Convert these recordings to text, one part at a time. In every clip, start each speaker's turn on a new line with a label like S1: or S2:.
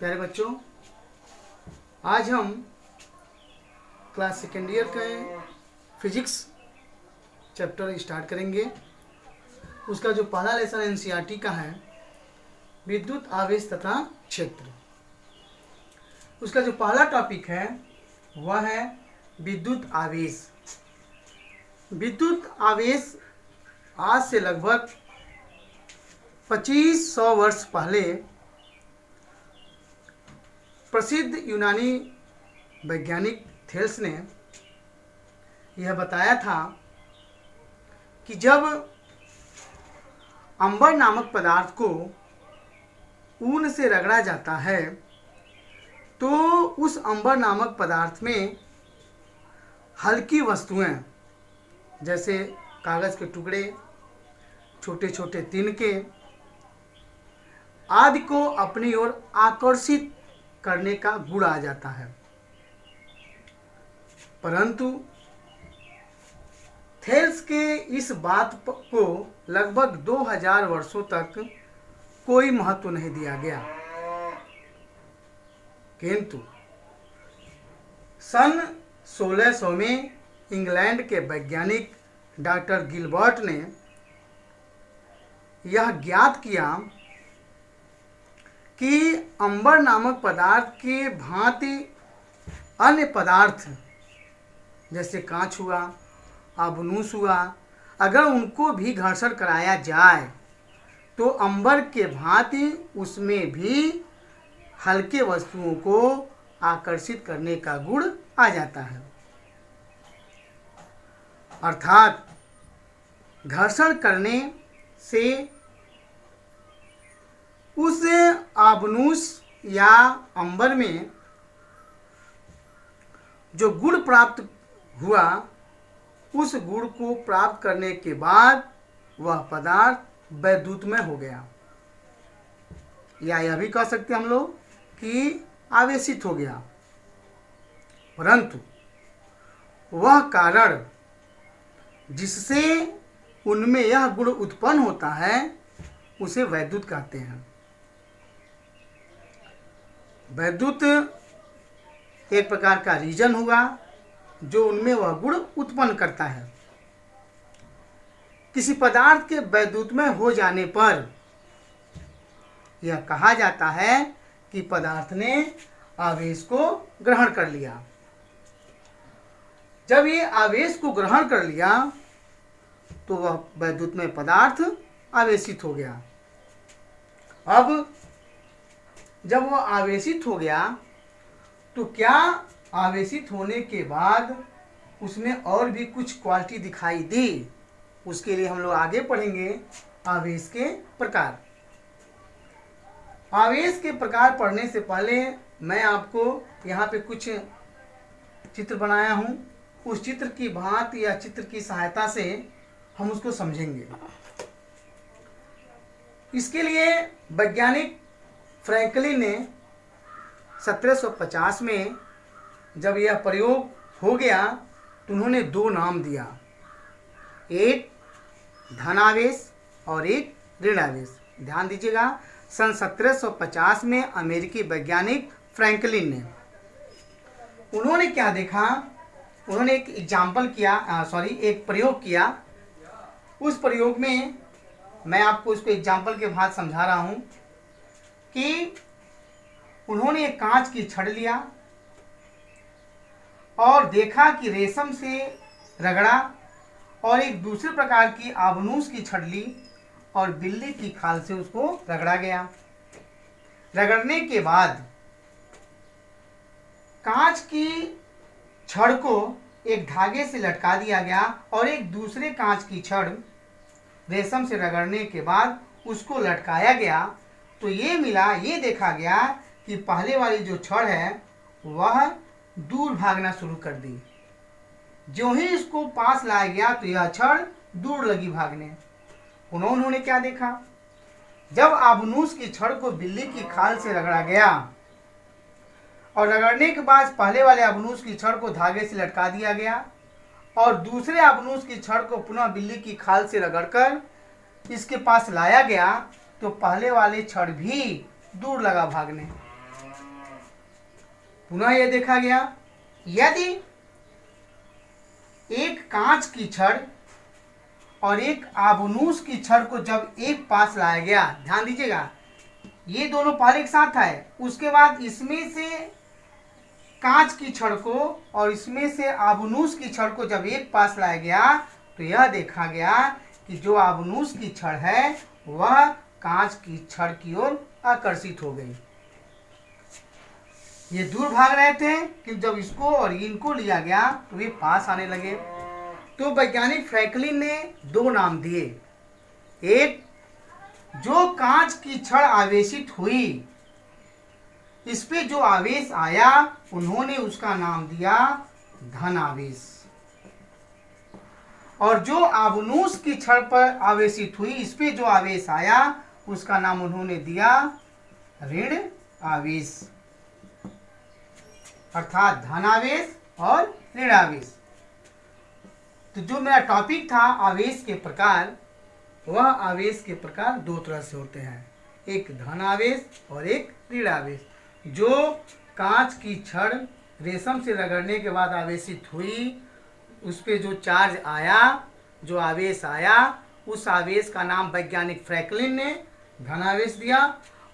S1: प्यारे बच्चों, आज हम क्लास सेकेंड ईयर के फिजिक्स चैप्टर स्टार्ट करेंगे। उसका जो पहला लेसन एनसीईआरटी का है, विद्युत आवेश तथा क्षेत्र। उसका जो पहला टॉपिक है वह है विद्युत आवेश। विद्युत आवेश आज से लगभग 2500 वर्ष पहले प्रसिद्ध यूनानी वैज्ञानिक थेल्स ने यह बताया था कि जब अंबर नामक पदार्थ को ऊन से रगड़ा जाता है तो उस अंबर नामक पदार्थ में हल्की वस्तुएं जैसे कागज के टुकड़े, छोटे छोटे तिनके आदि को अपनी ओर आकर्षित करने का गुण आ जाता है। परंतु थेल्स के इस बात को लगभग 2000 वर्षों तक कोई महत्व नहीं दिया गया, किंतु सन 1600 में इंग्लैंड के वैज्ञानिक डॉक्टर गिलबर्ट ने यह ज्ञात किया कि अंबर नामक पदार्थ के भांति अन्य पदार्थ जैसे कांच हुआ, आबनूस हुआ, अगर उनको भी घर्षण कराया जाए तो अंबर के भांति उसमें भी हल्के वस्तुओं को आकर्षित करने का गुण आ जाता है। अर्थात घर्षण करने से उस आबनूस या अंबर में जो गुण प्राप्त हुआ, उस गुण को प्राप्त करने के बाद वह पदार्थ वैद्युतमय हो गया, या यह भी कह सकते हम लोग कि आवेशित हो गया। परंतु वह कारण जिससे उनमें यह गुण उत्पन्न होता है उसे वैद्युत कहते हैं। वैद्युत एक प्रकार का रीजन हुआ जो उनमें वह गुण उत्पन्न करता है। किसी पदार्थ के वैद्युतमय हो जाने पर यह कहा जाता है कि पदार्थ ने आवेश को ग्रहण कर लिया। जब ये आवेश को ग्रहण कर लिया तो वह वैद्युतमय पदार्थ आवेशित हो गया। अब जब वह आवेशित हो गया तो क्या आवेशित होने के बाद उसमें और भी कुछ क्वालिटी दिखाई दी, उसके लिए हम लोग आगे पढ़ेंगे आवेश के प्रकार। आवेश के प्रकार पढ़ने से पहले मैं आपको यहाँ पे कुछ चित्र बनाया हूँ, उस चित्र की भांति या चित्र की सहायता से हम उसको समझेंगे। इसके लिए वैज्ञानिक फ्रैंकलिन ने 1750 में जब यह प्रयोग हो गया तो उन्होंने दो नाम दिया, एक धनावेश और एक ऋणावेश। ध्यान दीजिएगा, सन 1750 में अमेरिकी वैज्ञानिक फ्रैंकलिन ने उन्होंने क्या देखा, उन्होंने एक एग्जाम्पल किया, एक प्रयोग किया। उस प्रयोग में मैं आपको उसको एग्जाम्पल के बाद समझा रहा हूँ कि उन्होंने एक कांच की छड़ लिया और देखा कि रेशम से रगड़ा और एक दूसरे प्रकार की आबनूस की छड़ ली और बिल्ली की खाल से उसको रगड़ा गया। रगड़ने के बाद कांच की छड़ को एक धागे से लटका दिया गया और एक दूसरे कांच की छड़ रेशम से रगड़ने के बाद उसको लटकाया गया तो ये देखा गया कि पहले वाली जो छड़ है वह दूर भागना शुरू कर दी। जो ही इसको पास लाया गया तो यह छड़ दूर लगी भागने। उन्होंने क्या देखा, जब आबनूस की छड़ को बिल्ली की खाल से रगड़ा गया और रगड़ने के बाद पहले वाले आबनूस की छड़ को धागे से लटका दिया गया और दूसरे आबनूस की छड़ को पुनः बिल्ली की खाल से रगड़कर इसके पास लाया गया तो पहले वाले छड़ भी दूर लगा भागने। पुनः यह देखा गया यदि एक कांच की छड़ और एक आबनूस की छड़ को जब एक पास लाया गया, ध्यान दीजिएगा, ये दोनों पहले एक साथ है, उसके बाद इसमें से कांच की छड़ को और इसमें से आबनूस की छड़ को जब एक पास लाया गया तो यह देखा गया कि जो आबनूस की छड़ है वह कांच की छड़ की ओर आकर्षित हो गई। ये दूर भाग रहे थे कि जब इसको और इनको लिया गया तो वे पास आने लगे। तो वैज्ञानिक फ्रैंकलिन ने दो नाम दिए। एक, जो कांच की छड़ आवेशित हुई, इस पे जो आवेश आया उन्होंने उसका नाम दिया धन आवेश। और जो आबनूस की छड़ पर आवेशित हुई, इस पे जो आवेश आया उसका नाम उन्होंने दिया ऋण आवेश, अर्थात धन आवेश और ऋण आवेश। तो जो मेरा टॉपिक था आवेश के प्रकार, वह आवेश के प्रकार दो तरह से होते हैं, एक धन आवेश और एक ऋण आवेश। जो कांच की छड़ रेशम से रगड़ने के बाद आवेशित हुई, उस पे जो चार्ज आया, जो आवेश आया, उस आवेश का नाम वैज्ञानिक फ्रैंकलिन ने धनावेश दिया।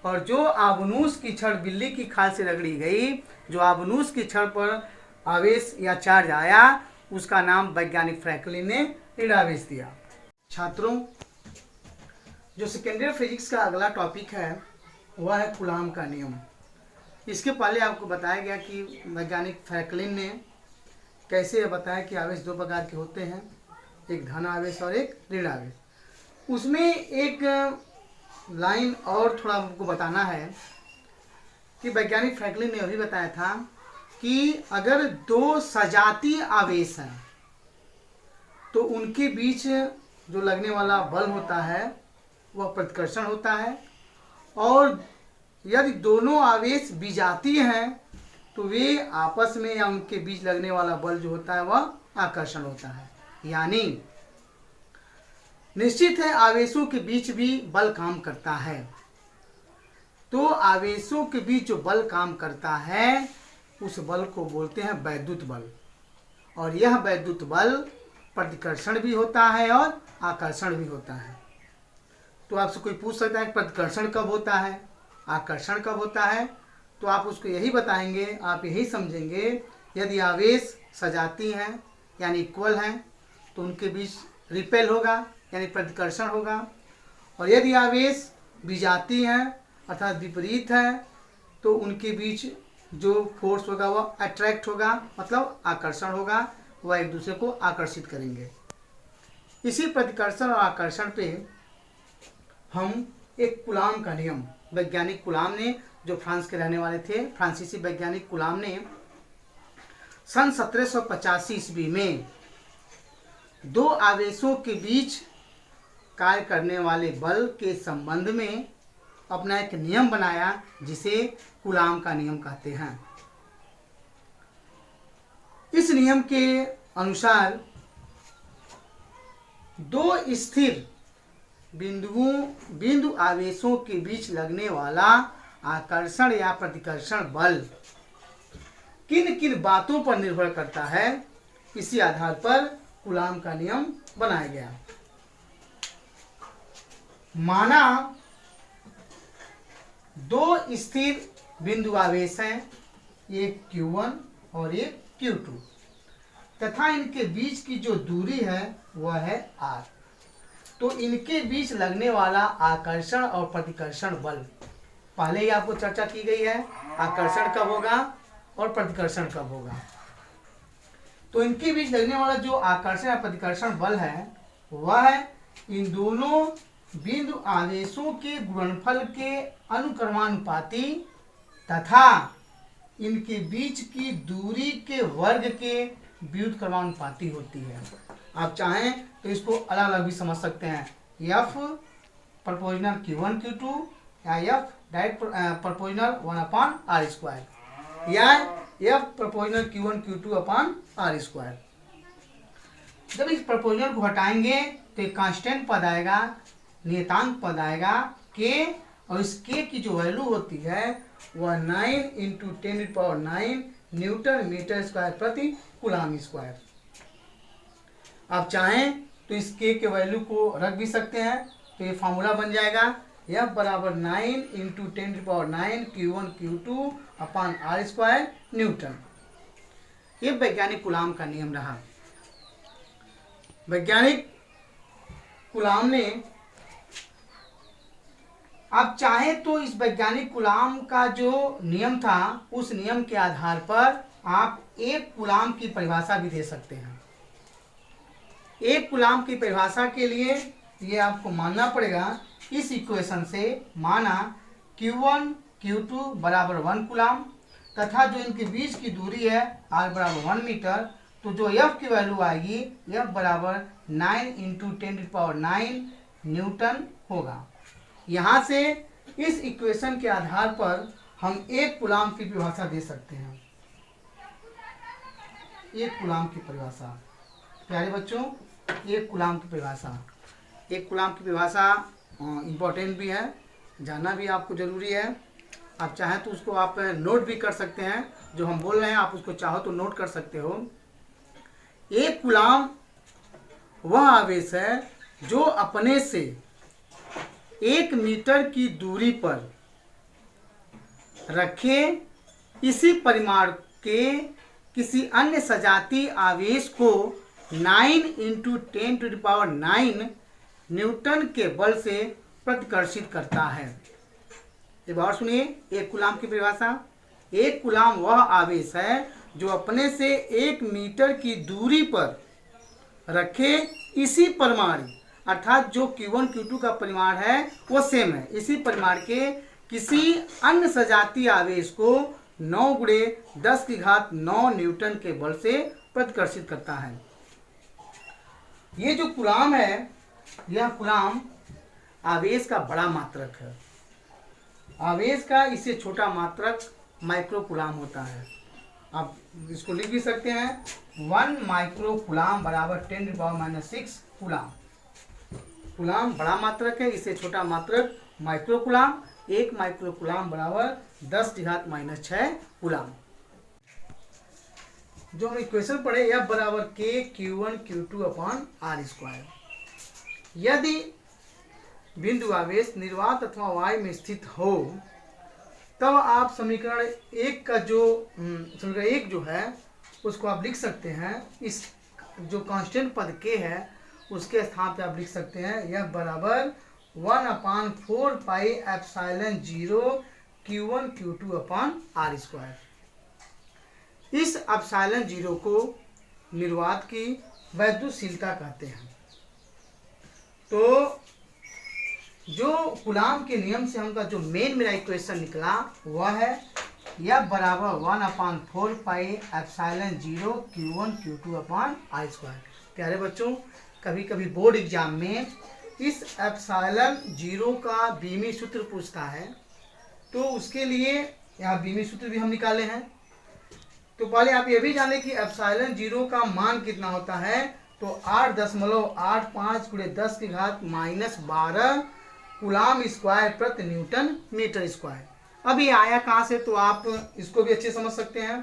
S1: और जो आबनूस की छड़ बिल्ली की खाल से रगड़ी गई, जो आबनूस की छड़ पर आवेश या चार्ज आया, उसका नाम वैज्ञानिक फ्रैंकलिन ने ऋणावेश दिया। छात्रों, जो सेकेंडरी फिजिक्स का अगला टॉपिक है वह है कूलाम का नियम। इसके पहले आपको बताया गया कि वैज्ञानिक फ्रैंकलिन ने कैसे बताया कि आवेश दो प्रकार के होते हैं, एक धन आवेश और एक ऋण आवेश। उसमें एक लाइन और थोड़ा आपको बताना है कि वैज्ञानिक फ्रैंकलिन ने यह भी बताया था कि अगर दो सजातीय आवेश हैं तो उनके बीच जो लगने वाला बल होता है वह प्रतिकर्षण होता है, और यदि दोनों आवेश विजातीय हैं तो वे आपस में या उनके बीच लगने वाला बल जो होता है वह आकर्षण होता है। यानी निश्चित है आवेशों के बीच भी बल काम करता है। तो आवेशों के बीच जो बल काम करता है उस बल को बोलते हैं वैद्युत बल, और यह वैद्युत बल प्रतिकर्षण भी होता है और आकर्षण भी होता है। तो आपसे कोई पूछ सकता है प्रतिकर्षण कब होता है, आकर्षण कब होता है, तो आप उसको यही बताएंगे, आप यही समझेंगे, यदि आवेश सजाती हैं यानी इक्वल हैं तो उनके बीच रिपेल होगा यानी प्रतिकर्षण होगा, और यदि आवेश विजाती हैं अर्थात विपरीत है तो उनके बीच जो फोर्स होगा वह अट्रैक्ट होगा मतलब आकर्षण होगा, वह एक दूसरे को आकर्षित करेंगे। इसी प्रतिकर्षण और आकर्षण पे हम एक कूलाम का नियम, वैज्ञानिक कूलाम ने, जो फ्रांस के रहने वाले थे, फ्रांसीसी वैज्ञानिक कूलाम ने सन 1785 ईस्वी में दो आवेशों के बीच कार्य करने वाले बल के संबंध में अपना एक नियम बनाया जिसे कूलाम का नियम कहते हैं। इस नियम के अनुसार दो स्थिर बिंदु आवेशों के बीच लगने वाला आकर्षण या प्रतिकर्षण बल किन किन बातों पर निर्भर करता है, इसी आधार पर कूलाम का नियम बनाया गया। माना दो स्थिर बिंदु आवेश हैं, एक Q1 और एक Q2, तथा इनके बीच की जो दूरी है वह है R। तो इनके बीच लगने वाला आकर्षण और प्रतिकर्षण बल पहले ही आपको चर्चा की गई है, आकर्षण कब होगा और प्रतिकर्षण कब होगा। तो इनके बीच लगने वाला जो आकर्षण या प्रतिकर्षण बल है वह इन दोनों बिंदु आवेशों के गुणनफल के अनुक्रमानुपाती तथा इनके बीच की दूरी के वर्ग के व्युत्क्रमानुपाती होती है। आप चाहें तो इसको अलग अलग भी समझ सकते हैं, F प्रोपोर्शनल Q1 Q2 या F डायरेक्ट प्रोपोर्शनल 1/r² या F प्रोपोर्शनल Q1 Q2/r²। जब इस प्रोपोर्शनल को हटाएंगे तो एक कांस्टेंट पद आएगा, नियतांक पद आएगा k, और इस k की जो वैल्यू होती है वह 9 × 10⁹ न्यूटन मीटर स्क्वायर प्रति कूलाम स्क्वायर। आप चाहें तो इस के वैल्यू को रख भी सकते हैं, तो ये फार्मूला बन जाएगा F बराबर 9 इंटू 10⁹ Q1 Q2 अपान R स्क्वायर न्यूटन। ये वैज्ञानिक कूलाम का नियम रहा। वैज्ञानिक कूलाम ने, आप चाहे तो इस वैज्ञानिक कूलाम का जो नियम था उस नियम के आधार पर आप एक कूलाम की परिभाषा भी दे सकते हैं। एक कूलाम की परिभाषा के लिए ये आपको मानना पड़ेगा, इस इक्वेशन से माना Q1 Q2 बराबर 1 कूलाम तथा जो इनके बीच की दूरी है R बराबर 1 मीटर, तो जो F की वैल्यू आएगी F बराबर 9 इंटू 10⁹ न्यूटन होगा। यहाँ से इस इक्वेशन के आधार पर हम एक कूलाम की परिभाषा दे सकते हैं। एक कूलाम की परिभाषा, प्यारे बच्चों, एक कूलाम की परिभाषा, एक कूलाम की परिभाषा इम्पोर्टेंट भी है, जानना भी आपको ज़रूरी है। आप चाहें तो उसको आप नोट भी कर सकते हैं, जो हम बोल रहे हैं आप उसको चाहो तो नोट कर सकते हो। एक कूलाम वह आवेश है जो अपने से 1 मीटर की दूरी पर रखे इसी परिमाण के किसी अन्य सजातीय आवेश को 9 इंटू 10⁹ न्यूटन के बल से प्रतिकर्षित करता है। एक बार सुनिए एक कूलाम की परिभाषा। एक कूलाम वह आवेश है जो अपने से 1 मीटर की दूरी पर रखे इसी परिमाण, अर्थात जो Q1 Q2 का परिमाण है वो सेम है, इसी परिमाण के किसी अन्य सजातीय आवेश को 9 × 10⁹ न्यूटन के बल से प्रतिकर्षित करता है। ये जो कूलाम है, यह कूलाम आवेश का बड़ा मात्रक है। आवेश का इससे छोटा मात्रक माइक्रो कूलाम होता है। आप इसको लिख भी सकते हैं 1 माइक्रो कूलाम बराबर 10⁻⁻6 कूलाम। कूलाम बड़ा मात्रक है, इससे छोटा मात्रक माइक्रो कूलाम। 1 माइक्रो कूलाम बराबर 10⁻⁻6 कूलाम। जो हम इक्वेशन पढ़े F बराबर K Q1 Q2 अपान R स्क्वायर। यदि बिंदु आवेश निर्वात अथवा वाय में स्थित हो तब आप समीकरण 1 का जो समीकरण 1 जो है उसको आप लिख सकते हैं। इस जो कांस्टेंट पद K है उसके स्थान पे आप लिख सकते हैं F बराबर 1/4 पाई एप्सिलॉन 0 Q1 Q2 अपान R स्क्वायर। इस एप्सिलॉन 0 को निर्वात की वैद्युतशीलता कहते हैं। तो जो कूलाम के नियम से हमका जो मेरा इक्वेशन निकला वह है F बराबर 1/4 पाई एप्सिलॉन 0 Q1 Q2 अपान R स्क्वायर। प्यारे बच्चों, कभी कभी बोर्ड एग्जाम में इस एप्सिलॉन 0 का बीमी सूत्र पूछता है, तो उसके लिए यहाँ बीमी सूत्र भी हम निकाले हैं। तो पहले आप ये भी जाने कि एप्सिलॉन 0 का मान कितना होता है, तो 8.85 × 10⁻⁻12 कूलाम स्क्वायर प्रति न्यूटन मीटर स्क्वायर। अब ये आया कहाँ से, तो आप इसको भी अच्छे समझ सकते हैं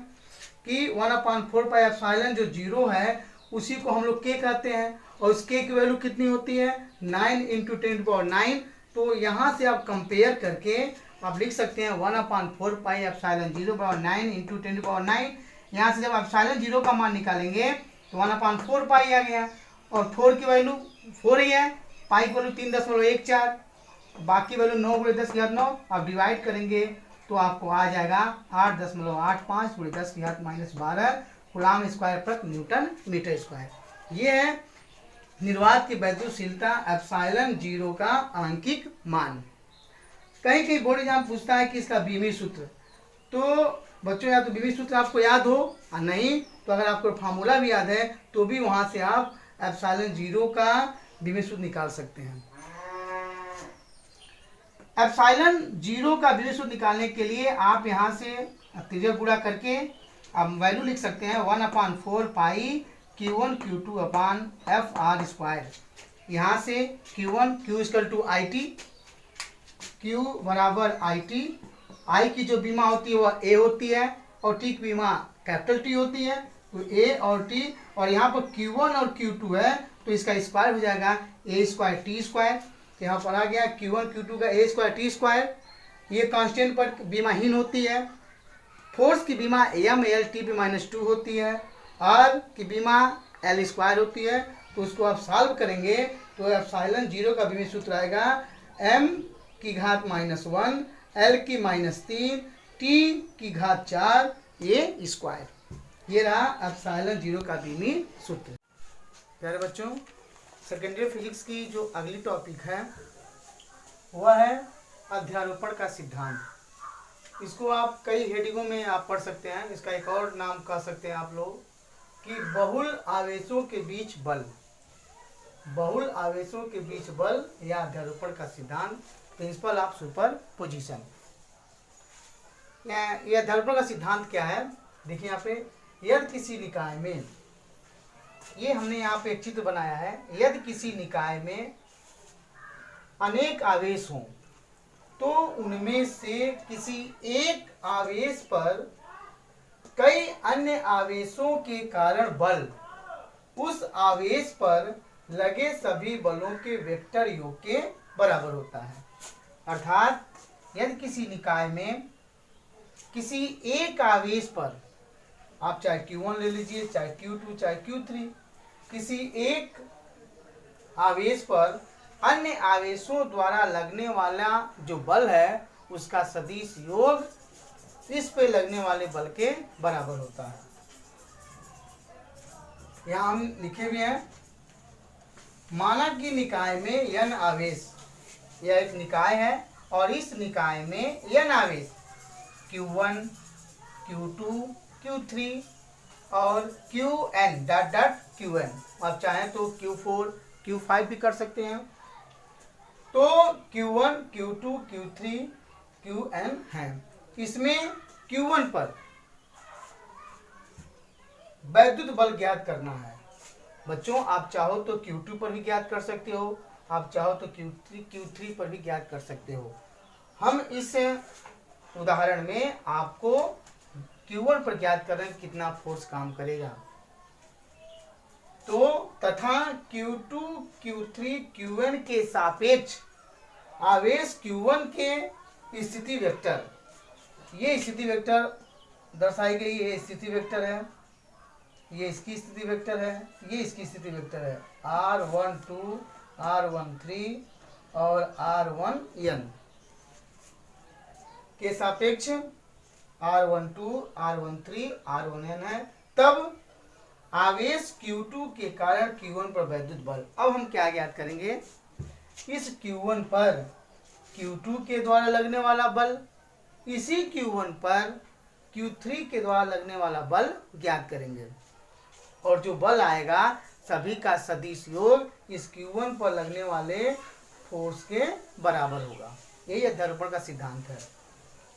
S1: कि 1/4 पाई एप्सिलॉन जो 0 है उसी को हम लोग K कहते हैं, और उस K की वैल्यू कितनी होती है 9 इंटू 10⁹। तो यहाँ से आप कंपेयर करके आप लिख सकते हैं 1/4 पाई एप्सिलॉन 0 बराबर 9 इंटू 10⁹। यहाँ से जब एप्सिलॉन 0 का मान निकालेंगे तो 1/4 पाई आ गया, और 4 की वैल्यू 4 ही है, पाई की वैल्यू 3.14, बाकी वैल्यू 9 × 10⁻9। आप डिवाइड करेंगे तो आपको आ जाएगा 8.85 × 10⁻12 कूलाम स्क्वायर प्रति न्यूटन मीटर स्क्वायर। ये है निर्वात की वैद्युतशीलता एप्सिलॉन 0 का आंकिक मान। कहीं कहीं बोर्ड एग्जाम पूछता है कि इसका बीमी सूत्र, तो बच्चों या तो बीमी सूत्र आपको याद हो और नहीं तो अगर आपको फार्मूला भी याद है तो भी वहां से आप एप्सिलॉन 0 का बीमी सूत्र निकाल सकते हैं। एप्सिलॉन 0 का बीमी सूत्र निकालने के लिए आप यहां से त्रिज्या गुणा करके आप वैल्यू लिख सकते हैं 1/4 पाई Q1 Q2 अपान FR स्क्वायर। यहाँ से Q1 Q = IT, Q बराबर IT, I की जो बीमा होती है वह A होती है, और टी की बीमा कैपिटल टी होती है, तो ए और टी, और यहाँ पर Q1 और Q2 है तो इसका स्क्वायर हो जाएगा ए स्क्वायर टी स्क्वायर। यहाँ पर आ गया Q1 Q2 का ए स्क्वायर टी स्क्वायर। ये कांस्टेंट पर बीमाहीन होती है। फोर्स की बीमा एम एल टी पी -2 होती है। आर की बीमा एल स्क्वायर होती है। तो उसको आप सॉल्व करेंगे तो एप्सिलॉन 0 का बीमा सूत्र आएगा m की घात -1 l की -3 t की घात 4 a स्क्वायर। ये रहा एप्सिलॉन 0 का बीमी सूत्र। प्यारे बच्चों, सेकेंडरी फिजिक्स की जो अगली टॉपिक है वह है अध्यारोपण का सिद्धांत। इसको आप कई हेडिंगों में आप पढ़ सकते हैं। इसका एक और नाम कह सकते हैं आप लोग कि बहुल आवेशों के बीच बल, बहुल आवेशों के बीच बल या अध्यारोपण का सिद्धांत, प्रिंसिपल ऑफ सुपर पोजिशन। यह अध्यारोपण का सिद्धांत क्या है? देखिए यहाँ पे, यदि किसी निकाय में, ये हमने यहाँ पे एक चित्र बनाया है, यदि किसी निकाय में अनेक आवेश हों तो उनमें से किसी एक आवेश पर कई अन्य आवेशों के कारण बल उस आवेश पर लगे सभी बलों के वेक्टर योग के बराबर होता है। अर्थात यदि किसी निकाय में किसी एक आवेश पर, आप चाहे Q1 ले लीजिए, चाहे Q2, चाहे Q3, किसी एक आवेश पर अन्य आवेशों द्वारा लगने वाला जो बल है उसका सदिश योग इस पे लगने वाले बल के बराबर होता है। यहाँ हम लिखे भी हैं, माना कि निकाय में n आवेश, यह एक निकाय है और इस निकाय में n आवेश Q1, Q2, Q3 और Qn डॉट डॉट Qn, आप चाहें तो Q4, Q5 भी कर सकते हैं। तो Q1, Q2, Q3, Qn है। इसमें Q1 पर वैद्युत बल ज्ञात करना है। बच्चों, आप चाहो तो Q2 पर भी ज्ञात कर सकते हो, आप चाहो तो Q3 पर भी ज्ञात कर सकते हो। हम इस उदाहरण में आपको Q1 पर ज्ञात कर रहे हैं कितना फोर्स काम करेगा। तो तथा Q2, Q3, Qn के सापेक्ष आवेश Q1 के स्थिति वेक्टर, ये स्थिति वेक्टर दर्शाई गई, ये स्थिति वेक्टर है, ये इसकी स्थिति वेक्टर है, ये इसकी स्थिति वेक्टर है, R12, R13 और R1n के सापेक्ष R12, R13, R1n है। तब आवेश Q2 के कारण Q1 पर वैद्युत बल। अब हम क्या ज्ञात करेंगे? इस Q1 पर Q2 के द्वारा लगने वाला बल, इसी Q1 पर Q3 के द्वारा लगने वाला बल ज्ञात करेंगे और जो बल आएगा सभी का सदिश योग इस Q1 पर लगने वाले फोर्स के बराबर होगा। यही अध्यारोपण का सिद्धांत है।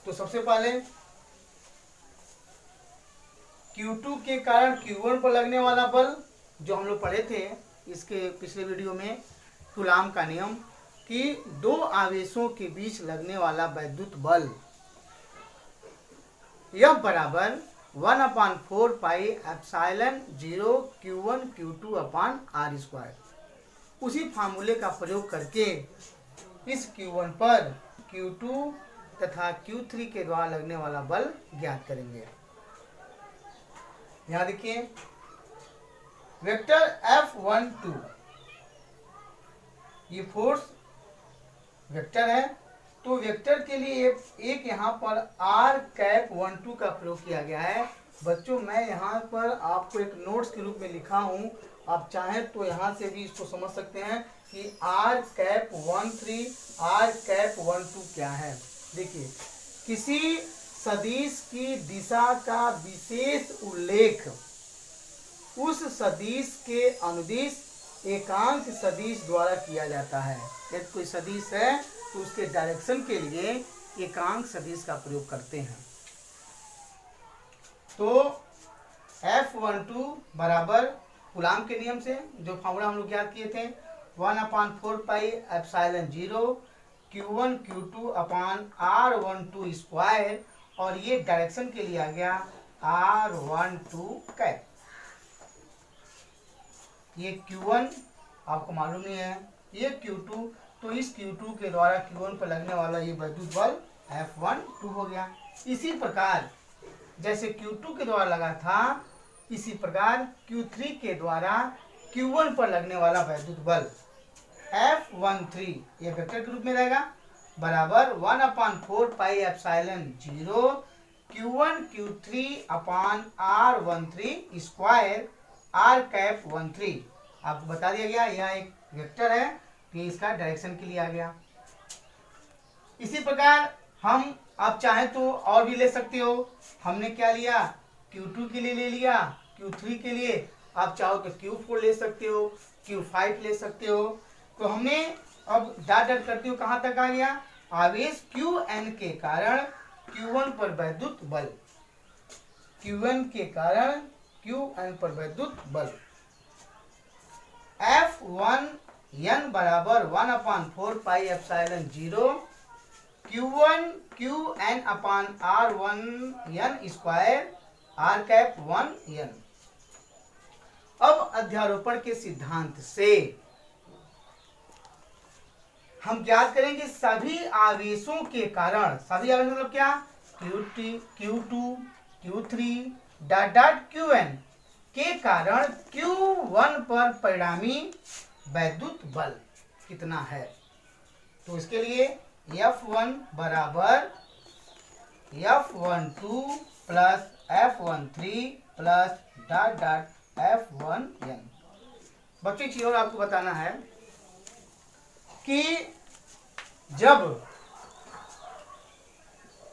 S1: तो सबसे पहले Q2 के कारण Q1 पर लगने वाला बल जो हम लोग पढ़े थे इसके पिछले वीडियो में, कूलाम का नियम कि दो आवेशों के बीच लगने वाला वैद्युत बल यह बराबर 1/4 पाई एप्सिलॉन 0 Q1 Q2 अपान R स्क्वायर। उसी फार्मूले का प्रयोग करके इस Q1 पर Q2 तथा Q3 के द्वारा लगने वाला बल ज्ञात करेंगे। यहाँ देखिए, वेक्टर F12 ये फोर्स वेक्टर है, तो वेक्टर के लिए एक यहाँ पर R∩12 का प्रयोग किया गया है। बच्चों, मैं यहाँ पर आपको एक नोट्स के रूप में लिखा हूँ, आप चाहें तो यहाँ से भी इसको समझ सकते हैं कि R∩13 R∩12 क्या है। देखिए, किसी सदिश की दिशा का विशेष उल्लेख उस सदिश के अनुदिश एकांक सदिश द्वारा किया जाता है। यदि कोई सदिश है तो उसके डायरेक्शन के लिए एकांक सदिश का प्रयोग करते हैं। तो F12 बराबर कूलाम के नियम से जो फॉर्मूला हम लोग ज्ञात किए थे 1/4 पाई एप्सिलॉन 0 Q1 Q2 अपान R12 स्क्वायर, और ये डायरेक्शन के लिए आ गया R12 कैप। ये Q1 आपको मालूम नहीं है, ये Q2, तो इस Q2 के द्वारा Q1 पर लगने वाला ये वैद्युत बल F12 हो गया। इसी प्रकार जैसे Q2 के द्वारा लगा था, इसी प्रकार Q3 के द्वारा Q1 पर लगने वाला वैद्युत बल F13 ये वेक्टर के रूप में रहेगा, बराबर 1/4 पाई एप्सिलॉन 0 Q1 Q3 अपान R13 स्क्वायर R कैप 13। आपको बता दिया गया यह एक वेक्टर है, तो इसका डायरेक्शन के लिए आ गया। इसी प्रकार हम आप चाहे तो और भी ले सकते हो। हमने क्या लिया, Q2 के लिए ले लिया, Q3 के लिए आप चाहो तो Q4 ले सकते हो, Q5 ले सकते हो। तो हमने अब डॉट डॉट करते हो कहाँ तक आ गया, आवेश Qn के कारण Q1 पर वैद्युत बल, Qn के कारण Qn पर वैद्युत बल F1n बराबर 1/4 पाई एप्सिलॉन 0 Q1 Qn अपान R1n square R cap 1n। अब अध्यारोपण के सिद्धांत से हम ज्ञात करेंगे सभी आवेशों के कारण, सभी आवेश मतलब क्या, Q2 Q3 dot dot Qn के कारण Q1 पर परिणामी वैद्युत बल कितना है। तो इसके लिए F1 बराबर F12 plus F13 plus dot dot F1n। बच्चों एक चीज और आपको बताना है कि जब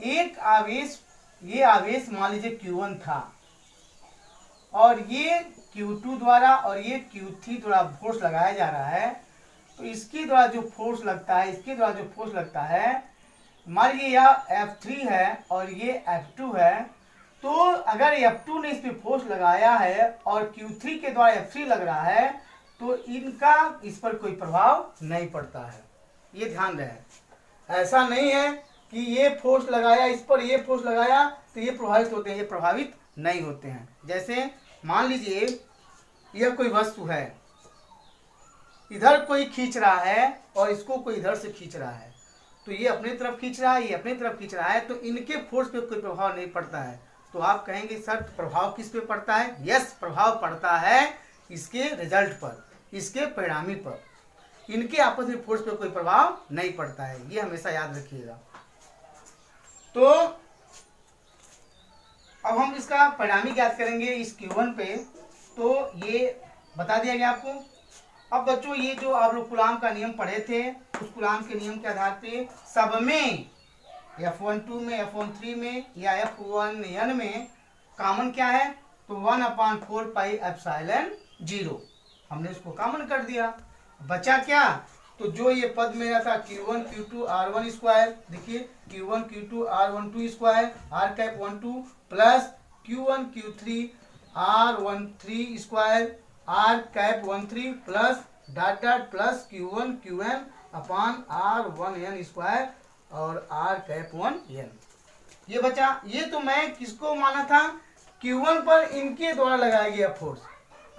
S1: एक आवेश, ये आवेश मान लीजिए Q1 था और ये Q2 द्वारा और ये Q3 द्वारा फोर्स लगाया जा रहा है, तो इसके द्वारा जो फोर्स लगता है, इसके द्वारा जो फोर्स लगता है, मान लीजिए यह F3 है और ये F2 है, तो अगर F2 ने इस पे फोर्स लगाया है और Q3 के द्वारा F3 लग रहा है, तो इनका इस पर कोई प्रभाव नहीं पड़ता है। ये ध्यान रहे, ऐसा नहीं है कि ये फोर्स लगाया इस पर, ये फोर्स लगाया तो ये प्रभावित होते हैं, ये प्रभावित नहीं होते हैं। जैसे मान लीजिए यह कोई वस्तु है, इधर कोई खींच रहा है और इसको कोई इधर से खींच रहा है, तो ये अपनी तरफ खींच रहा है, ये अपनी तरफ खींच रहा है, तो इनके फोर्स पे कोई प्रभाव नहीं पड़ता है। तो आप कहेंगे सर प्रभाव किस पे पड़ता है? यस, प्रभाव पड़ता है इसके रिजल्ट पर, इसके परिणामी पर। इनके आपस में फोर्स पे कोई प्रभाव नहीं पड़ता है, ये हमेशा याद रखिएगा। तो अब हम इसका परिणामी ज्ञात करेंगे इस Q1 पे, तो ये बता दिया गया आपको। अब बच्चों ये जो आप लोग कूलाम का नियम पढ़े थे, उस कूलाम के नियम के आधार पे सब में F12 में, F13 में या F1n में कॉमन क्या है, तो 1/4 पाई एप्सिलॉन 0, हमने इसको कॉमन कर दिया। बचा क्या, तो जो ये पद मेरा था Q1 Q2 R1 स्क्वायर, देखिए Q1 Q2 R12 square R cap 12 plus Q1 Q3 R13 square R cap 13 plus dot dot plus Q1 Qn अपान R1n स्क्वायर और R कैप 1n। ये बचा। ये तो मैं किसको माना था, Q1 पर इनके द्वारा लगाया गया फोर्स।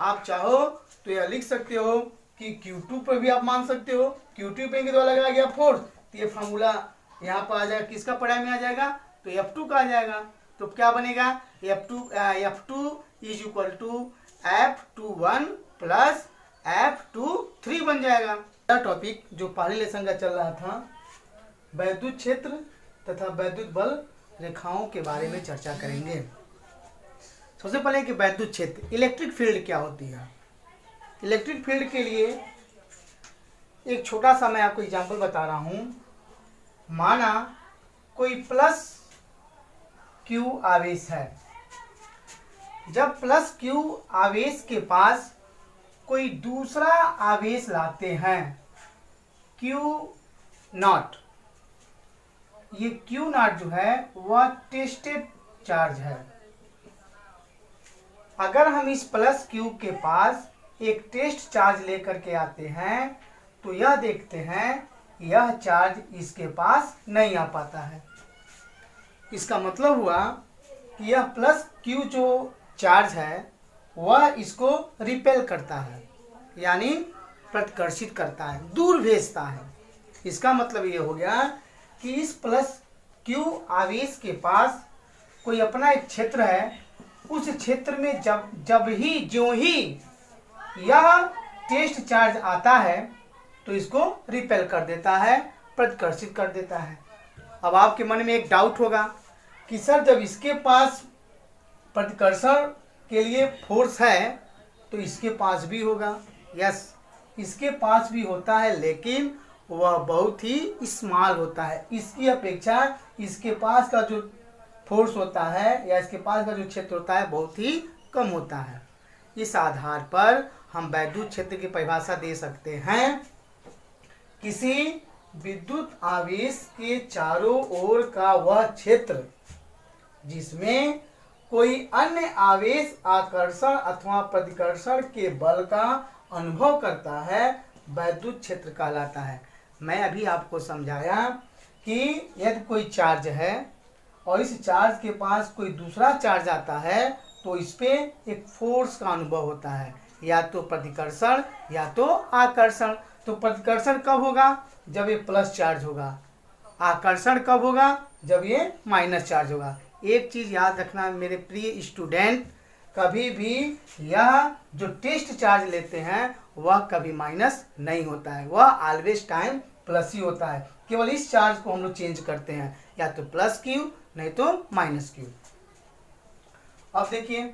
S1: आप चाहो तो यह लिख सकते हो कि Q2 पर भी आप मान सकते हो, Q2 पे इनके द्वारा लगाया गया फोर्स, तो ये फार्मूला यहाँ पर आ जाएगा, किसका परिणामी आ जाएगा, तो F2 का आ जाएगा। तो क्या बनेगा, F2 is equal to F21 plus F23 बन जाएगा। टॉपिक जो पहले लेसन का चल रहा था, वैद्युत क्षेत्र तथा वैद्युत बल रेखाओं के बारे में चर्चा करेंगे। सबसे पहले कि वैद्युत क्षेत्र, इलेक्ट्रिक फील्ड क्या होती है। इलेक्ट्रिक फील्ड के लिए एक छोटा सा मैं आपको एग्जांपल बता रहा हूं। माना कोई प्लस Q आवेश है, जब प्लस Q आवेश के पास कोई दूसरा आवेश लाते हैं Q नॉट, ये Q नॉट जो है वह टेस्टेड चार्ज है। अगर हम इस प्लस Q के पास एक टेस्ट चार्ज लेकर के आते हैं, तो यह देखते हैं यह चार्ज इसके पास नहीं आ पाता है। इसका मतलब हुआ कि यह प्लस क्यू जो चार्ज है वह इसको रिपेल करता है, यानी प्रतिकर्षित करता है, दूर भेजता है। इसका मतलब ये हो गया कि इस प्लस क्यू आवेश के पास कोई अपना एक क्षेत्र है, उस क्षेत्र में ज्यों ही यह टेस्ट चार्ज आता है तो इसको रिपेल कर देता है, प्रतिकर्षित कर देता है। अब आपके मन में एक डाउट होगा कि सर जब इसके पास प्रतिकर्षण के लिए फोर्स है तो इसके पास भी होगा। यस, इसके पास भी होता है, लेकिन वह बहुत ही स्मॉल होता है। इसकी अपेक्षा इसके पास का जो फोर्स होता है या इसके पास का जो क्षेत्र होता है बहुत ही कम होता है। इस आधार पर हम वैद्युत क्षेत्र की परिभाषा दे सकते हैं, किसी विद्युत आवेश के चारों ओर का वह क्षेत्र जिसमें कोई अन्य आवेश आकर्षण अथवा प्रतिकर्षण के बल का अनुभव करता है, वैद्युत क्षेत्र कहलाता है। मैं अभी आपको समझाया कि यदि कोई चार्ज है और इस चार्ज के पास कोई दूसरा चार्ज आता है तो इस पे एक फोर्स का अनुभव होता है, या तो प्रतिकर्षण या तो आकर्षण। तो प्रतिकर्षण कब होगा? जब ये प्लस चार्ज होगा। आकर्षण कब होगा? जब ये माइनस चार्ज होगा। एक चीज याद रखना मेरे प्रिय स्टूडेंट, कभी भी यह जो टेस्ट चार्ज लेते हैं वह कभी माइनस नहीं होता है, वह ऑलवेज टाइम प्लस ही होता है। केवल इस चार्ज को हम लोग चेंज करते हैं, या तो प्लस क्यू नहीं तो माइनस क्यू। अब देखिए,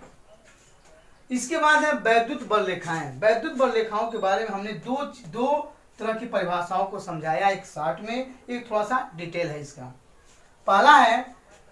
S1: इसके बाद है वैद्युत बल रेखाएं। वैद्युत बल रेखाओं के बारे में हमने दो तरह की परिभाषाओं को समझाया, एक शॉर्ट में, एक थोड़ा सा डिटेल है इसका। पहला है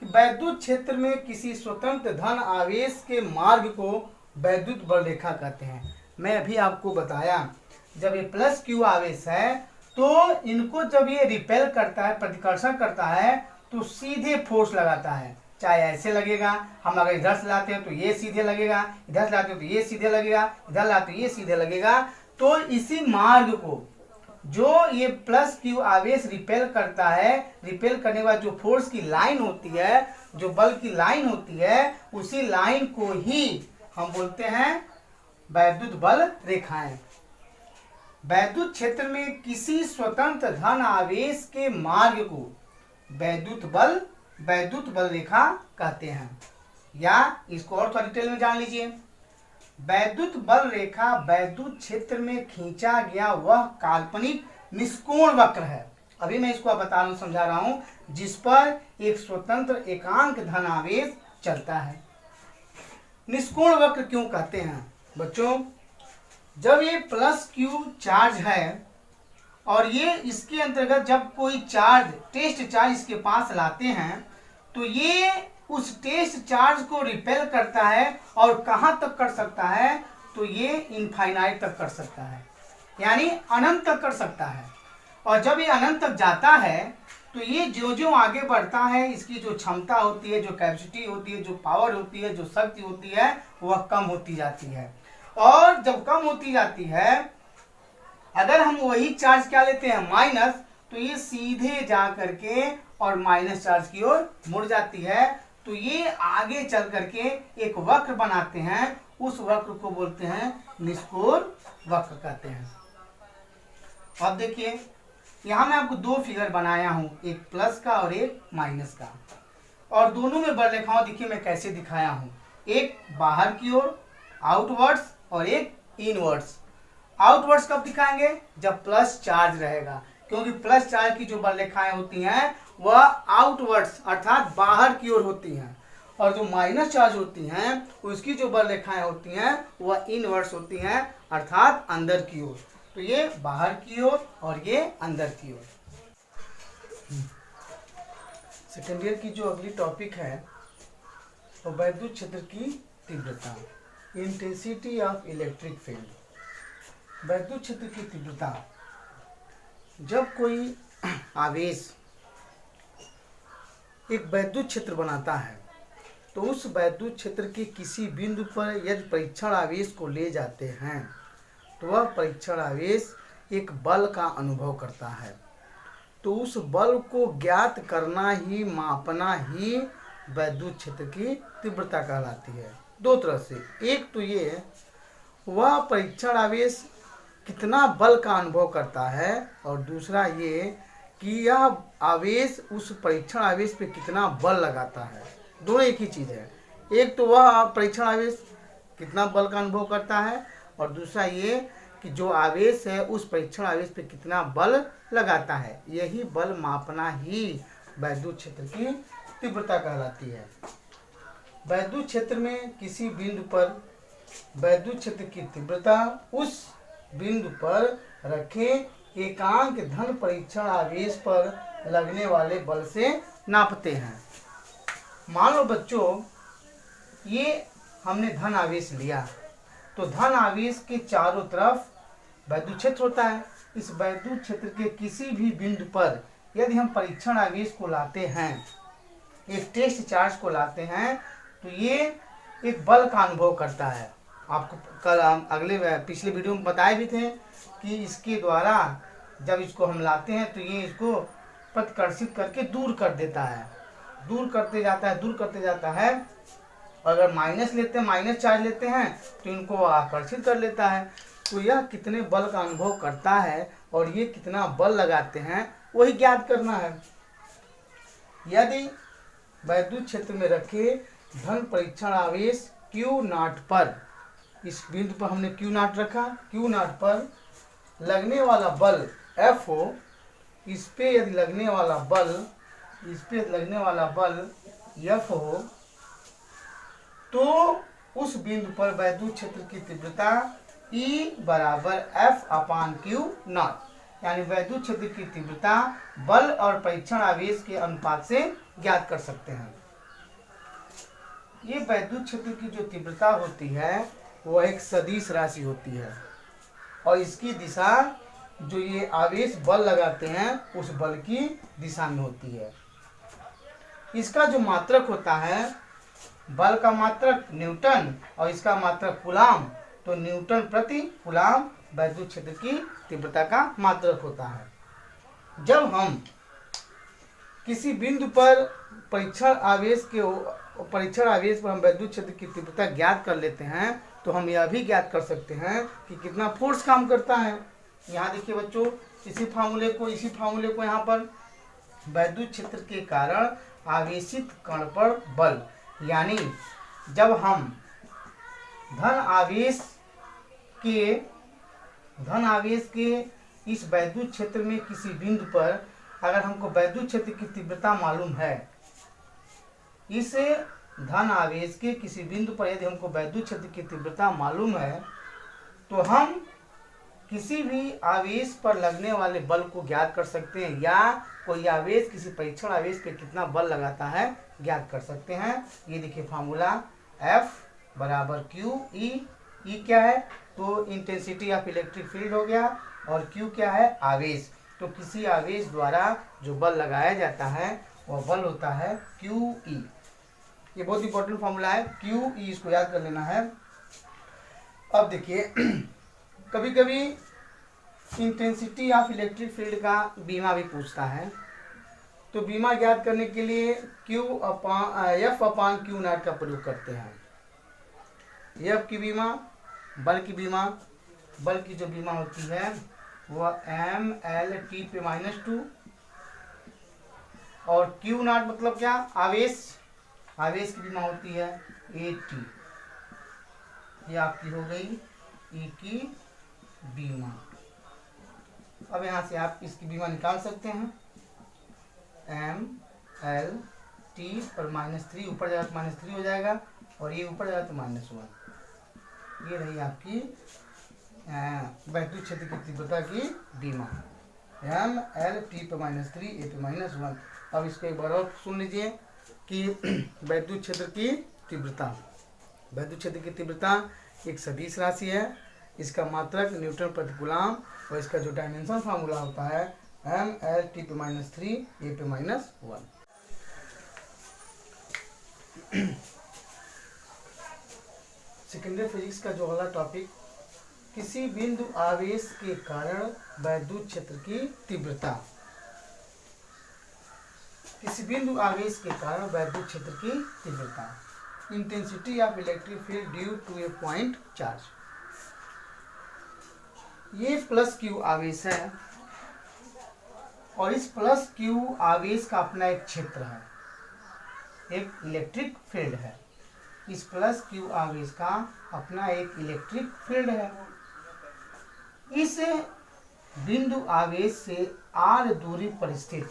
S1: कि वैद्युत क्षेत्र में किसी स्वतंत्र धन आवेश के मार्ग को वैद्युत बल रेखा कहते हैं। मैं अभी आपको बताया, जब ये प्लस क्यू आवेश है तो इनको जब ये रिपेल करता है, प्रतिकर्षण करता है, तो सीधे फोर्स लगाता है। चाहे ऐसे लगेगा, हम अगर इधर से लाते हैं तो ये सीधे लगेगा, इधर से लाते हैं तो ये सीधे लगेगा, इधर लाते हैं ये सीधे लगेगा। तो इसी मार्ग को जो ये प्लस क्यू आवेश रिपेल करता है, रिपेल करने के बाद जो फोर्स की लाइन होती है, जो बल की लाइन होती है, उसी लाइन को ही हम बोलते हैं वैद्युत बल रेखाएं। वैद्युत क्षेत्र में किसी स्वतंत्र धन आवेश के मार्ग को वैद्युत बल रेखा कहते हैं। या इसको और थोड़ा डिटेल में जान लीजिए। वैद्युत बल रेखा वैद्युत क्षेत्र में खींचा गया वह काल्पनिक निष्कोण वक्र है। अभी मैं इसको बता रहा हूं, समझा रहा हूं, जिस पर एक स्वतंत्र एकांक धन आवेश चलता है। निष्कोण वक्र क्यों कहते हैं बच्चों? जब ये प्लस क्यू चार्ज है और ये इसके अंतर्गत जब कोई चार्ज, टेस्ट चार्ज इसके पास लाते हैं, तो ये उस टेस्ट चार्ज को रिपेल करता है। और कहां तक कर सकता है? तो ये इनफाइनाइट तक कर सकता है, यानी अनंत तक कर सकता है। और जब ये अनंत तक जाता है तो ये जो जो आगे बढ़ता है, इसकी जो क्षमता होती है, जो कैपेसिटी होती है, जो पावर होती है, जो शक्ति होती है, वह कम होती जाती है। और जब कम होती जाती है, अगर हम वही चार्ज क्या लेते हैं, माइनस, तो ये सीधे जा करके और माइनस चार्ज की ओर मुड़ जाती है। तो ये आगे चल करके एक वक्र बनाते हैं, उस वक्र को बोलते हैं निष्कोण वक्र कहते हैं। अब देखिए, यहाँ मैं आपको दो फिगर बनाया हूं, एक प्लस का और एक माइनस का, और दोनों में बल रेखाओं देखिए मैं कैसे दिखाया हूं। एक बाहर की ओर आउटवर्ड्स और एक इनवर्ड्स। आउटवर्ड्स कब दिखाएंगे? जब प्लस चार्ज रहेगा, क्योंकि प्लस चार्ज की जो बल रेखाएं होती हैं वह आउटवर्ड्स अर्थात बाहर की ओर होती हैं, और जो माइनस चार्ज होती हैं उसकी जो बल रेखाएं होती हैं वह इनवर्ड्स होती हैं अर्थात अंदर की ओर। तो ये बाहर की ओर और ये अंदर की ओर। सेकेंड ईयर की जो अगली टॉपिक है वो वैद्युत क्षेत्र की तीव्रता, इंटेंसिटी ऑफ इलेक्ट्रिक फील्ड। वैद्युत क्षेत्र की तीव्रता, जब कोई आवेश एक वैद्युत क्षेत्र बनाता है तो उस वैद्युत क्षेत्र के किसी बिंदु पर यदि परीक्षण आवेश को ले जाते हैं तो वह परीक्षण आवेश एक बल का अनुभव करता है। तो उस बल को ज्ञात करना ही, मापना ही वैद्युत क्षेत्र की तीव्रता कहलाती है। दो तरह से, एक तो ये वह परीक्षण आवेश कितना बल का अनुभव करता है, और दूसरा ये कि यह आवेश उस परीक्षण आवेश पे कितना बल लगाता है। दोनों एक ही चीज़ है। एक तो वह परीक्षण आवेश कितना बल का अनुभव करता है, और दूसरा ये कि जो आवेश है उस परीक्षण आवेश पे कितना बल लगाता है। यही बल मापना ही वैद्युत क्षेत्र की तीव्रता कहलाती है। वैद्युत क्षेत्र में किसी बिंदु पर वैद्युत क्षेत्र की तीव्रता उस बिंदु पर रखे एकांक धन परीक्षण आवेश पर लगने वाले बल से नापते हैं। मान लो बच्चों, ये हमने धन आवेश लिया, तो धन आवेश के चारों तरफ वैद्युत क्षेत्र होता है। इस वैद्युत क्षेत्र के किसी भी बिंदु पर यदि हम परीक्षण आवेश को लाते हैं, एक टेस्ट चार्ज को लाते हैं, तो ये एक बल का अनुभव करता है। आपको कल अगले पिछले वीडियो में बताए भी थे कि इसके द्वारा जब इसको हम लाते हैं तो ये इसको प्रतिकर्षित करके दूर कर देता है, दूर करते जाता है। अगर माइनस चार्ज लेते हैं तो इनको आकर्षित कर लेता है। तो यह कितने बल का अनुभव करता है और ये कितना बल लगाते हैं, वही ज्ञात करना है। यदि वैद्युत क्षेत्र में रखे धन परीक्षण आवेश Q0 पर, इस बिंदु पर हमने Q0 रखा, Q0 पर लगने वाला बल F हो, इस पे यदि लगने वाला बल F हो, तो उस बिंदु पर वैद्युत क्षेत्र की तीव्रता E बराबर F/Q0, यानी वैद्युत क्षेत्र की तीव्रता बल और परीक्षण आवेश के अनुपात से ज्ञात कर सकते हैं। ये वैद्युत क्षेत्र की जो तीव्रता होती है वो एक सदिश राशि होती है, और इसकी दिशा जो ये आवेश बल लगाते हैं उस बल की दिशा में होती है। इसका जो मात्रक होता है, बल का मात्रक न्यूटन और इसका मात्रक कूलाम, तो न्यूटन प्रति कूलाम वैद्युत क्षेत्र की तीव्रता का मात्रक होता है। जब हम किसी बिंदु पर परीक्षण आवेश पर हम वैद्युत क्षेत्र की तीव्रता ज्ञात कर लेते हैं, तो हम यह भी ज्ञात कर सकते हैं कि कितना फोर्स काम करता है। यहाँ देखिए बच्चों, इसी फार्मूले को यहाँ पर वैद्युत क्षेत्र के कारण आवेशित कण पर बल, यानी जब हम धन आवेश के इस वैद्युत क्षेत्र में किसी बिंदु पर अगर हमको वैद्युत क्षेत्र की तीव्रता मालूम है, इस धन आवेश के किसी बिंदु पर यदि हमको वैद्युत क्षेत्र की तीव्रता मालूम है, तो हम किसी भी आवेश पर लगने वाले बल को ज्ञात कर सकते हैं, या कोई आवेश किसी परीक्षण आवेश पे कितना बल लगाता है ज्ञात कर सकते हैं। ये देखिए फार्मूला F बराबर Q E क्या है, तो इंटेंसिटी ऑफ इलेक्ट्रिक फील्ड हो गया, और Q क्या है, आवेश। तो किसी आवेश द्वारा जो बल लगाया जाता है वह बल होता है QE। ये बहुत इंपॉर्टेंट फार्मूला है, QE, इसको याद कर लेना है। अब देखिए, कभी कभी इंटेंसिटी ऑफ इलेक्ट्रिक फील्ड का बीमा भी पूछता है, तो बीमा ज्ञात करने के लिए F/Q0 का प्रयोग करते हैं। F की बीमा, बल की जो बीमा होती है वह mLT पे -2, और Q0 मतलब क्या, आवेश की बीमा होती है AT। ये आपकी हो गई E की बीमा। अब यहाँ से आप इसकी बीमा निकाल सकते हैं, mLT और -3 ऊपर जाएगा तो -3 हो जाएगा, और ये ऊपर जाएगा तो -1। ये रही आपकी वैद्युत क्षेत्र की तीव्रता की बीमा, mLT पे -3 A पे -1। अब इसको एक बार और सुन लीजिए कि वैद्युत क्षेत्र की तीव्रता एक सदिश राशि है, इसका मात्रक न्यूटन प्रति कूलाम, और इसका जो डायमेंशन फार्मूला होता है mLT पे -3 A पे -1। सेकेंडरी फिजिक्स का जो अगला टॉपिक, किसी बिंदु आवेश के कारण वैद्युत क्षेत्र की तीव्रता। किसी बिंदु आवेश के कारण वैद्युत क्षेत्र की तीव्रता, intensity of electric field due to a point charge. ये प्लस क्यू आवेश है और इस प्लस क्यू आवेश का अपना एक क्षेत्र है, एक इलेक्ट्रिक फील्ड है। इस प्लस क्यू आवेश का अपना एक इलेक्ट्रिक फील्ड है। इस बिंदु आवेश से r दूरी पर स्थित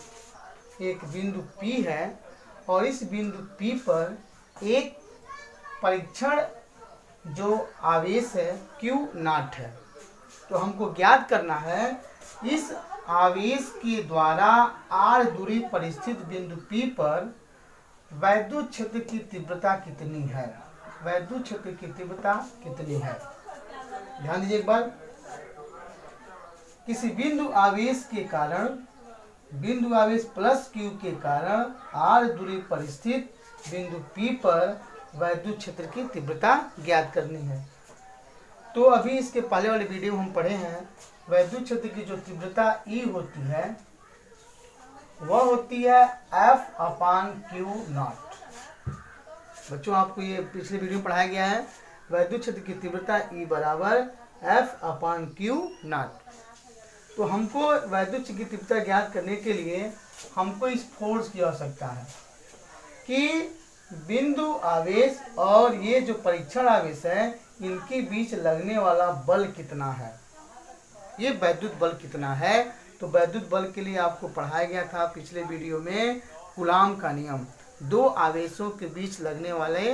S1: एक बिंदु P है और इस बिंदु P पर एक परीक्षण जो आवेश है Q0 है। तो हमको ज्ञात करना है इस आवेश के द्वारा r दूरी पर स्थित बिंदु P पर वैद्युत क्षेत्र की तीव्रता कितनी है। वैद्युत क्षेत्र की तीव्रता कितनी है, ध्यान दीजिए एक बार। किसी बिंदु आवेश के कारण, बिंदु आवेश प्लस क्यू के कारण r दूरी पर स्थित बिंदु P पर वैद्युत क्षेत्र की तीव्रता ज्ञात करनी है। तो अभी इसके पहले वाले वीडियो हम पढ़े हैं, वैद्युत क्षेत्र की जो तीव्रता E होती है वह होती है F/Q0। बच्चों आपको ये पिछले वीडियो में पढ़ाया गया है, वैद्युत क्षेत्र की तीव्रता E बराबर F/Q0। तो हमको वैद्युत क्षेत्र की तीव्रता ज्ञात करने के लिए हमको इस फोर्स की आवश्यकता है कि बिंदु आवेश और ये जो परीक्षण आवेश है इनके बीच लगने वाला बल कितना है, ये वैद्युत बल कितना है। तो वैद्युत बल के लिए आपको पढ़ाया गया था पिछले वीडियो में कूलाम का नियम, दो आवेशों के बीच लगने वाले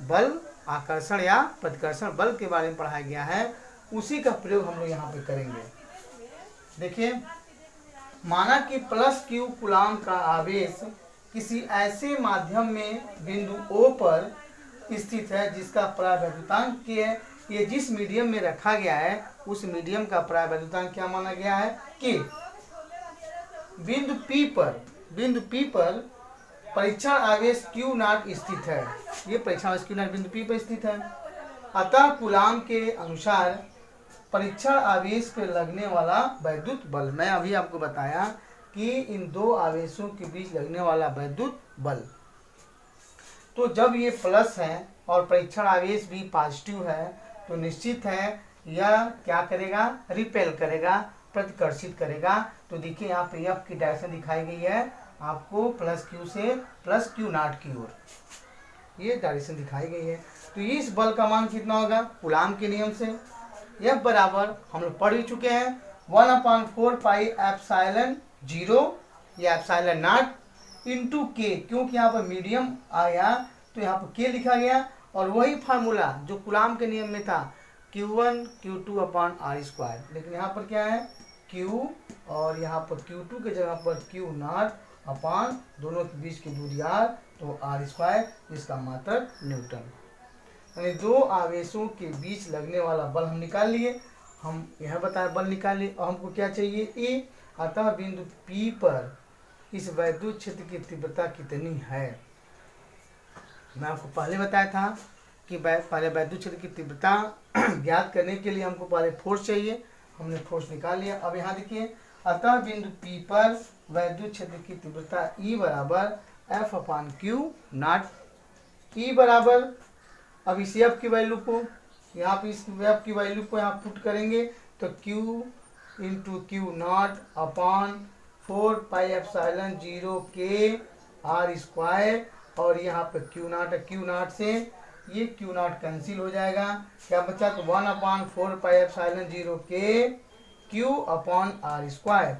S1: बल, आकर्षण या प्रतिकर्षण बल के बारे में पढ़ाया गया है। उसी का प्रयोग हम लोग यहाँ पे करेंगे। देखिए, माना कि प्लस क्यू कूलाम का आवेश किसी ऐसे माध्यम में बिंदु O पर स्थित है जिसका परावैद्युतांक K है। ये जिस मीडियम में रखा गया है उस मीडियम का परावैद्युतांक क्या माना गया है, K। बिंदु P पर परीक्षण आवेश Q0 स्थित है। ये परीक्षण आवेश Q0 बिंदु P पर स्थित है। अतः कूलाम के अनुसार परीक्षण आवेश पर लगने वाला वैद्युत बल, मैं अभी आपको बताया कि इन दो आवेशों के बीच लगने वाला वैद्युत बल, तो जब ये प्लस है और परीक्षण आवेश भी पॉजिटिव है तो निश्चित है यह क्या करेगा, रिपेल करेगा, प्रतिकर्षित करेगा। तो देखिए यहाँ पे F की डायरेक्शन दिखाई गई है आपको, प्लस क्यू से प्लस Q0 की ओर ये डायरेक्शन दिखाई गई है। तो इस बल का मान कितना होगा कूलाम के नियम से, F बराबर हम लोग पढ़ ही चुके हैं 1/4 पाई एप्सिलॉन 0 या एप्सिलॉन नॉट इंटू K, क्योंकि यहाँ पर मीडियम आया तो यहाँ पर K लिखा गया और वही फार्मूला जो कूलाम के नियम में था Q1 Q2/r², लेकिन यहाँ पर क्या है Q और यहाँ पर Q2 के जगह पर Q0 अपान दोनों के बीच की दूरी r, तो r², इसका मात्रक न्यूटन। यानी दो आवेशों के बीच लगने वाला बल हम निकाल लिए, हम यह बताया बल निकाल लिए और हमको क्या चाहिए A। अतः बिंदु P पर इस वैद्युत क्षेत्र की तीव्रता कितनी है। मैं आपको पहले बताया था कि पहले वैद्युत क्षेत्र की तीव्रता ज्ञात करने के लिए हमको पहले फोर्स चाहिए, हमने फोर्स निकाल लिया। अब यहाँ देखिए, अतः बिंदु P पर वैद्युत क्षेत्र की तीव्रता E बराबर F/Q0। E बराबर, अब इस F की वैल्यू को यहाँ पे इस F की वैल्यू को यहाँ पुट करेंगे तो Q इंटू Q0 अपान 4 पाई एप्सिलॉन 0 K r², और यहाँ पे Q0 है, Q0 से ये Q0 कैंसिल हो जाएगा, क्या बचा तो 1/4 पाई एप्सिलॉन 0 K Q/r²।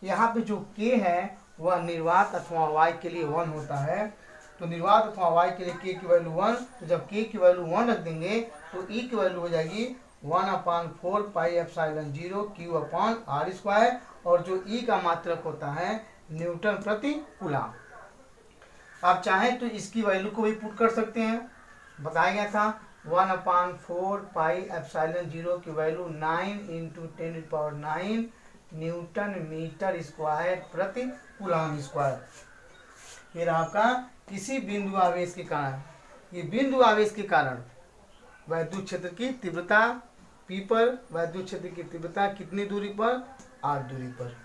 S1: यहाँ पे जो K है वह निर्वात अथवा y के लिए 1 होता है, तो निर्वात अथवा y के लिए K की वैल्यू 1, तो जब K की वैल्यू 1 रख देंगे तो E की वैल्यू हो जाएगी 1/4 पाई एप्सिलॉन 0 Q/r², और जो E का मात्रक होता है न्यूटन प्रति कूलाम। आप चाहें तो इसकी वैल्यू को भी पुट कर सकते हैं, बताया गया था 1/4 पाई एप्सिलॉन 0 की value 9 into 10⁹ newton metre square प्रति कूलाम स्क्वायर। ये रहा आपका किसी बिंदु आवेश के कारण, ये बिंदु आवेश के कारण वैद्युत क्षेत्र की तीव्रता P पर, वैद्युत क्षेत्र की तीव्रता कितनी दूरी पर, r दूरी पर।